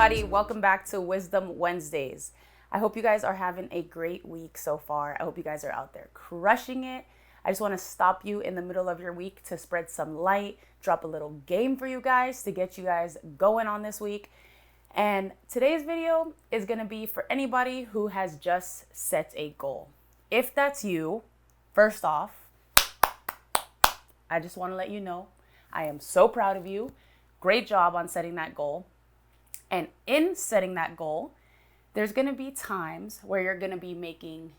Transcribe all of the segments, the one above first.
everybody. Welcome back to Wisdom Wednesdays. I hope you guys are having a great week so far. I hope you guys are out there crushing it. I just want to stop you in the middle of your week to spread some light, drop a little game for you guys to get you guys going on this week. And today's video is going to be for anybody who has just set a goal. If that's you, first off, I just want to let you know I am so proud of you. Great job on setting that goal. And in setting that goal, there's going to be times where you're going to be making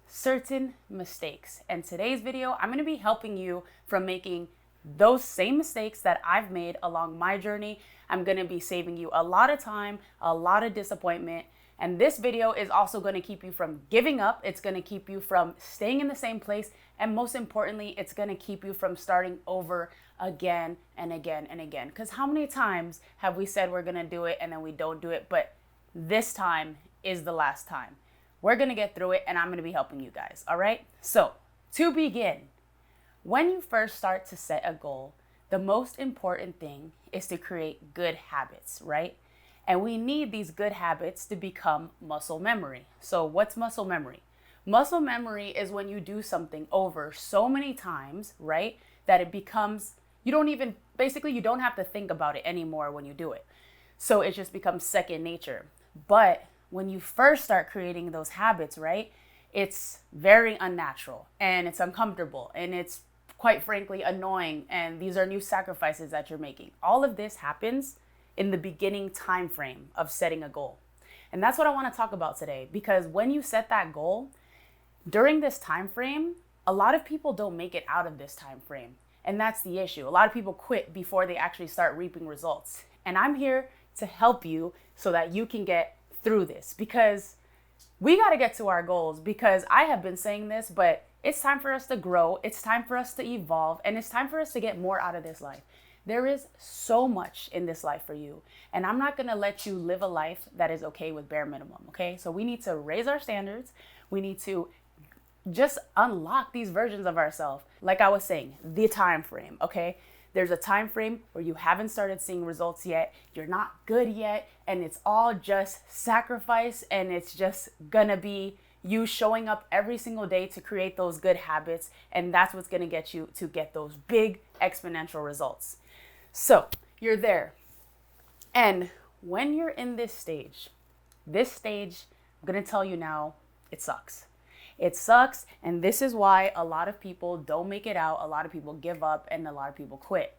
certain mistakes. And today's video, I'm going to be helping you from making those same mistakes that I've made along my journey. I'm going to be saving you a lot of time, a lot of disappointment. And this video is also going to keep you from giving up. It's going to keep you from staying in the same place. And most importantly, it's going to keep you from starting over again and again and again. Because how many times have we said we're going to do it and then we don't do it? But this time is the last time. We're going to get through it and I'm going to be helping you guys. All right. So to begin, when you first start to set a goal, the most important thing is to create good habits, right? And we need these good habits to become muscle memory. So what's muscle memory? Muscle memory is when you do something over so many times, right? That it becomes, you don't have to think about it anymore when you do it. So it just becomes second nature. But when you first start creating those habits, right? It's very unnatural and it's uncomfortable and it's quite frankly annoying. And these are new sacrifices that you're making. All of this happens in the beginning time frame of setting a goal. And that's what I want to talk about today, because when you set that goal during this time frame, a lot of people don't make it out of this time frame. And that's the issue. A lot of people quit before they actually start reaping results. And I'm here to help you so that you can get through this, because we got to get to our goals. Because I have been saying this, but it's time for us to grow. It's time for us to evolve, and it's time for us to get more out of this life. There is so much in this life for you, and I'm not going to let you live a life that is okay with bare minimum, okay? So we need to raise our standards. We need to just unlock these versions of ourselves. Like I was saying, the time frame, okay? There's a time frame where you haven't started seeing results yet. You're not good yet, and it's all just sacrifice, and it's just gonna be you showing up every single day to create those good habits, and that's what's gonna get you to get those big exponential results. So you're there. And when you're in this stage, I'm going to tell you now, it sucks. It sucks. And this is why a lot of people don't make it out. A lot of people give up and a lot of people quit,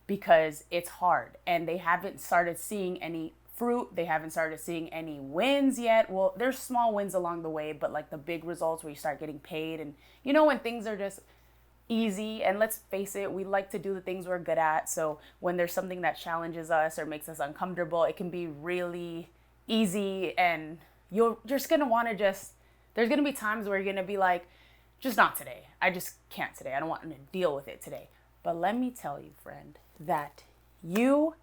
because it's hard and they haven't started seeing any fruit. They haven't started seeing any wins yet. Well, there's small wins along the way, but like the big results where you start getting paid, and you know, when things are just easy, and let's face it, we like to do the things we're good at. So when there's something that challenges us or makes us uncomfortable, it can be really easy, and you're just gonna want to there's gonna be times where you're gonna be like, just not today. I just can't today. I don't want to deal with it today. But let me tell you, friend, that you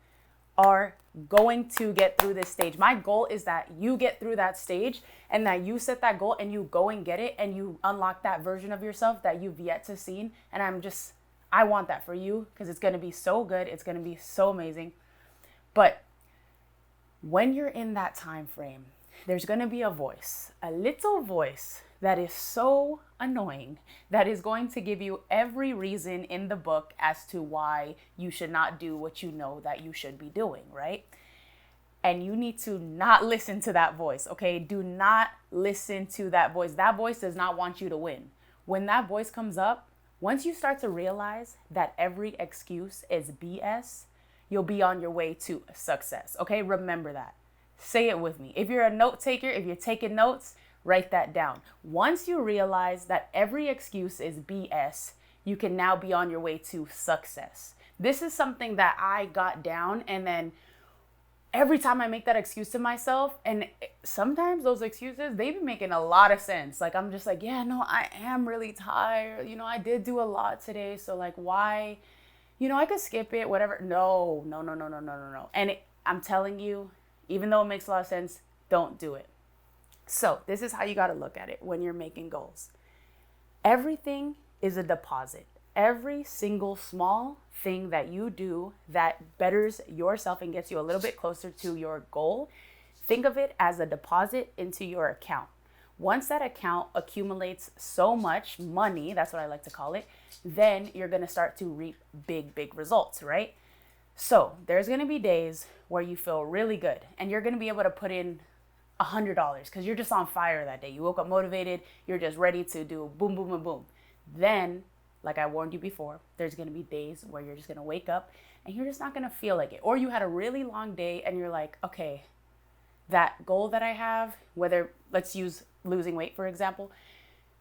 are going to get through this stage. My goal is that you get through that stage, and that you set that goal and you go and get it, and you unlock that version of yourself that you've yet to see. And I want that for you, because it's going to be so good. It's going to be so amazing. But when you're in that time frame, there's going to be a voice, a little voice that is so annoying, that is going to give you every reason in the book as to why you should not do what you know that you should be doing, right? And you need to not listen to that voice, okay? Do not listen to that voice. That voice does not want you to win. When that voice comes up, once you start to realize that every excuse is BS, you'll be on your way to success, okay? Remember that. Say it with me. If you're a note taker, if you're taking notes, write that down. Once you realize that every excuse is BS, you can now be on your way to success. This is something that I got down, and then every time I make that excuse to myself, and sometimes those excuses, they've been making a lot of sense. Like, I'm just like, yeah, no, I am really tired. You know, I did do a lot today. So like, why, I could skip it, whatever. No. And I'm telling you, even though it makes a lot of sense, don't do it. So this is how you got to look at it when you're making goals. Everything is a deposit. Every single small thing that you do that betters yourself and gets you a little bit closer to your goal, think of it as a deposit into your account. Once that account accumulates so much money, that's what I like to call it, then you're going to start to reap big results, right? So there's going to be days where you feel really good and you're going to be able to put in $100 because you're just on fire that day. You woke up motivated. You're just ready to do boom, boom, boom, boom. Then, like I warned you before, there's going to be days where you're just going to wake up and you're just not going to feel like it. Or you had a really long day and you're like, okay, that goal that I have, whether, let's use losing weight, for example,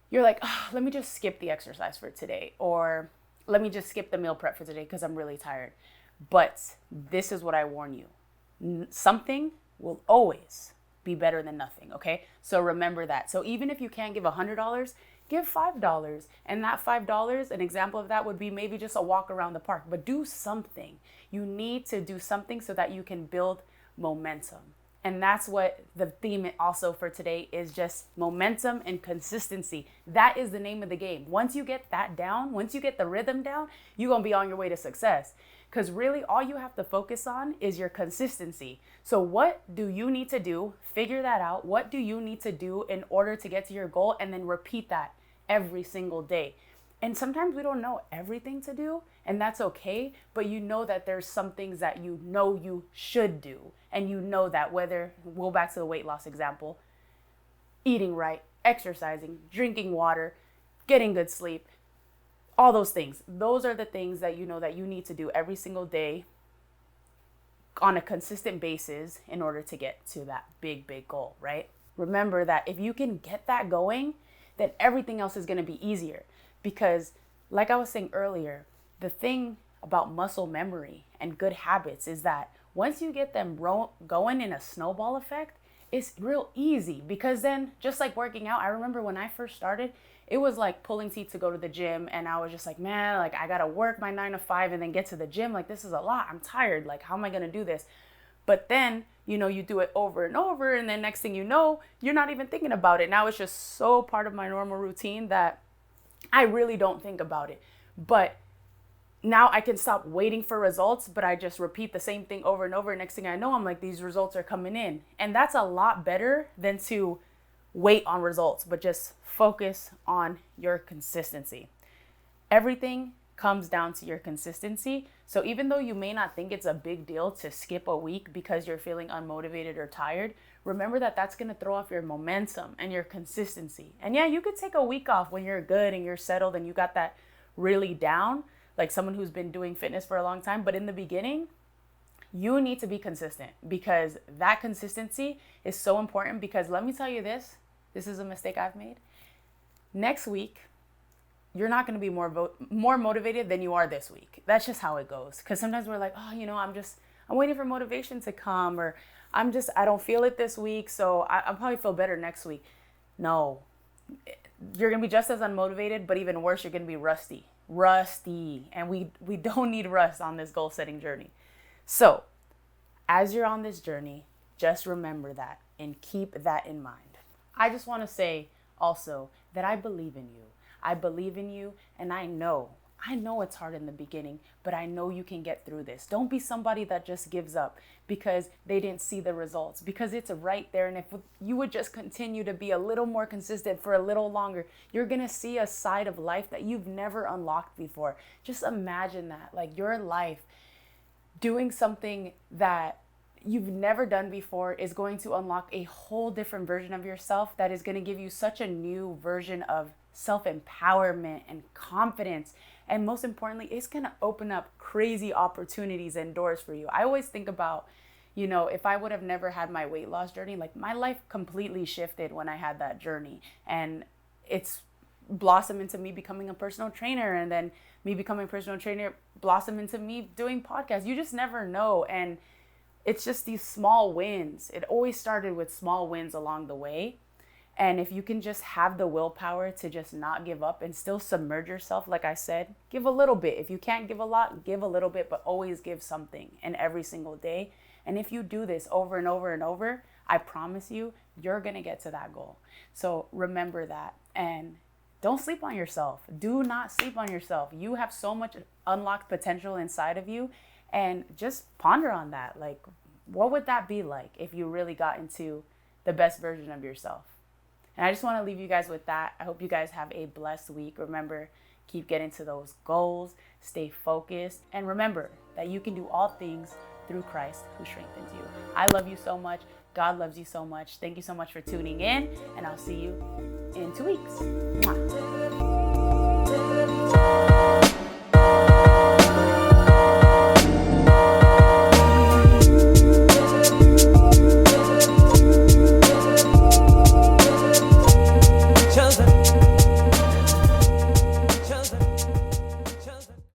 you're like, oh, let me just skip the exercise for today. Or let me just skip the meal prep for today because I'm really tired. But this is what I warn you. Something will always be better than nothing, okay? So remember that. So even if you can't give $100, give $5. And that $5, an example of that would be maybe just a walk around the park. But do something. You need to do something so that you can build momentum. And that's what the theme also for today is, just momentum and consistency. That is the name of the game. Once you get that down, once you get the rhythm down, you're going to be on your way to success. Because really all you have to focus on is your consistency. So what do you need to do? Figure that out. What do you need to do in order to get to your goal? And then repeat that every single day. And sometimes we don't know everything to do, and that's okay. But you know that there's some things that you know you should do. And you know that, whether, we'll go back to the weight loss example, eating right, exercising, drinking water, getting good sleep, all those things. Those are the things that you know that you need to do every single day on a consistent basis in order to get to that big goal, right? Remember that if you can get that going, then everything else is going to be easier. Because like I was saying earlier, the thing about muscle memory and good habits is that once you get them going in a snowball effect, it's real easy. Because then, just like working out, I remember when I first started, it was like pulling teeth to go to the gym. And I was just like, man, like I got to work my 9 to 5 and then get to the gym. Like, this is a lot. I'm tired. Like, how am I going to do this? But then, you know, you do it over and over. And then next thing you know, you're not even thinking about it. Now it's just so part of my normal routine that I really don't think about it. But now I can stop waiting for results, but I just repeat the same thing over and over. Next thing I know, I'm like, these results are coming in. And that's a lot better than to wait on results, but just focus on your consistency. Everything comes down to your consistency. So even though you may not think it's a big deal to skip a week because you're feeling unmotivated or tired, remember that that's going to throw off your momentum and your consistency. And yeah, you could take a week off when you're good and you're settled and you got that really down, like someone who's been doing fitness for a long time. But in the beginning, you need to be consistent, because that consistency is so important. Because let me tell you this is a mistake I've made. Next week, you're not going to be more motivated than you are this week. That's just how it goes. Because sometimes we're like, oh, you know, I'm waiting for motivation to come, or I don't feel it this week, so I'll probably feel better next week. No, you're going to be just as unmotivated, but even worse, you're going to be rusty. And we don't need rust on this goal setting journey. So as you're on this journey, just remember that and keep that in mind. I just want to say also that I believe in you. I believe in you, and I know it's hard in the beginning, but I know you can get through this. Don't be somebody that just gives up because they didn't see the results, because it's right there. And if you would just continue to be a little more consistent for a little longer, you're going to see a side of life that you've never unlocked before. Just imagine that, like your life doing something that you've never done before is going to unlock a whole different version of yourself that is going to give you such a new version of self-empowerment and confidence. And most importantly, it's going to open up crazy opportunities and doors for you. I always think about, you know, if I would have never had my weight loss journey, like my life completely shifted when I had that journey. And it's blossomed into me becoming a personal trainer, and then me becoming a personal trainer blossomed into me doing podcasts. You just never know. And it's just these small wins. It always started with small wins along the way. And if you can just have the willpower to just not give up and still submerge yourself, like I said, give a little bit. If you can't give a lot, give a little bit, but always give something, and every single day. And if you do this over and over and over, I promise you, you're going to get to that goal. So remember that. And don't sleep on yourself. Do not sleep on yourself. You have so much unlocked potential inside of you, and just ponder on that. Like, what would that be like if you really got into the best version of yourself? And I just want to leave you guys with that. I hope you guys have a blessed week. Remember, keep getting to those goals, stay focused, and remember that you can do all things through Christ who strengthens you. I love you so much. God loves you so much. Thank you so much for tuning in, and I'll see you in 2 weeks. Mwah.